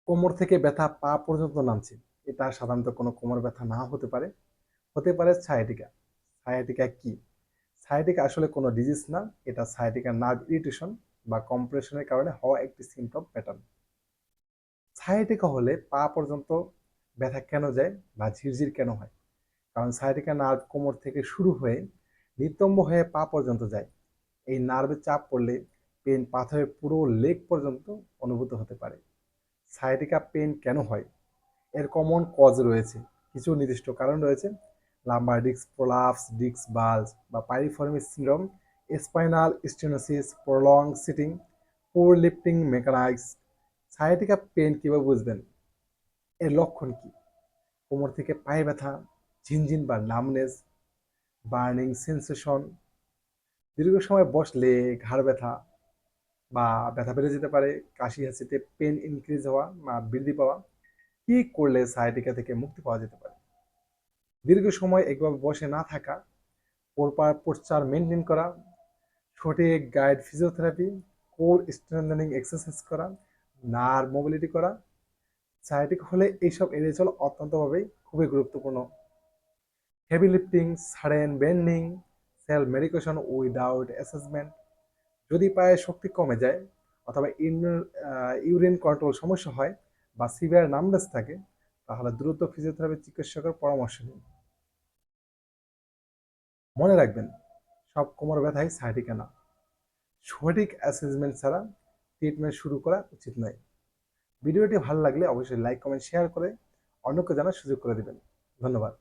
কোমর থেকে ব্যথা পা পর্যন্ত নামছে, এটা সাধারণত কোনো কোমর ব্যথা না হতে পারে, হতে পারে সায়াটিকা। সায়াটিকা কি? সায়াটিকা আসলে কোনো ডিজিজ না, এটা সায়াটিকা নার্ভ ইরিটেশন বা কম্প্রেশনের কারণে হওয়া একটি সিমটম প্যাটার্ন। সায়াটিকা হলে পা পর্যন্ত ব্যথা কেন যায় বা ঝিরঝির কেন হয়? কারণ সায়াটিকা নার্ভ কোমর থেকে শুরু হয়ে নিতম্ব হয়ে পা পর্যন্ত যায়। এই নার্ভে চাপ পড়লে পেন পাথরের পুরো লেগ পর্যন্ত অনুভূত হতে পারে। সায়াটিকা পেন কেন হয়? এর কমন কজ রয়েছে, কিছু নির্দিষ্ট কারণ রয়েছে। Lumbar disc prolapse, disc bulge বা piriformis syndrome, spinal stenosis, prolong sitting, poor lifting mechanics. Sciatica pain কিভাবে বুঝবেন? এর লক্ষণ কি? কোমর থেকে পায়ে ব্যথা, ঝিনঝিন বা নামনেস, বার্নিং সেন্সেশন, দীর্ঘ সময় বসলে ঘাড় ব্যথা বা ব্যথা বেড়ে যেতে পারে, কাশি হাসিতে পেন ইনক্রিজ হওয়া বা বৃদ্ধি পাওয়া। কি করলে সায়াটিকা থেকে মুক্তি পাওয়া যেতে পারে? দীর্ঘ সময় একভাবে বসে না থাকা, প্রপার পোস্চার মেনটেন করা, সঠিক guide physiotherapy, core strengthening exercise করা, নার্ভ মোবিলিটি করা। সায়াটিকা হলে এইসব এড়িয়ে চলা অত্যন্তভাবেই খুবই গুরুত্বপূর্ণ। Heavy lifting, sudden bending, self medication without assessment. যদি পায়ে শক্তি কমে যায় অথবা ইউরিন কন্ট্রোল সমস্যা হয় বা সিভিয়ার নামনেস থাকে, তাহলে দ্রুত ফিজিওথেরাপি চিকিৎসকের পরামর্শ নিন। মনে রাখবেন, সব কোমর ব্যথাই সায়াটিকা না। সঠিক অ্যাসেসমেন্ট ছাড়া ট্রিটমেন্ট শুরু করা উচিত নয়। ভিডিওটি ভালো লাগলে অবশ্যই লাইক কমেন্ট শেয়ার করে অন্যকে জানার সুযোগ করে দিবেন। ধন্যবাদ।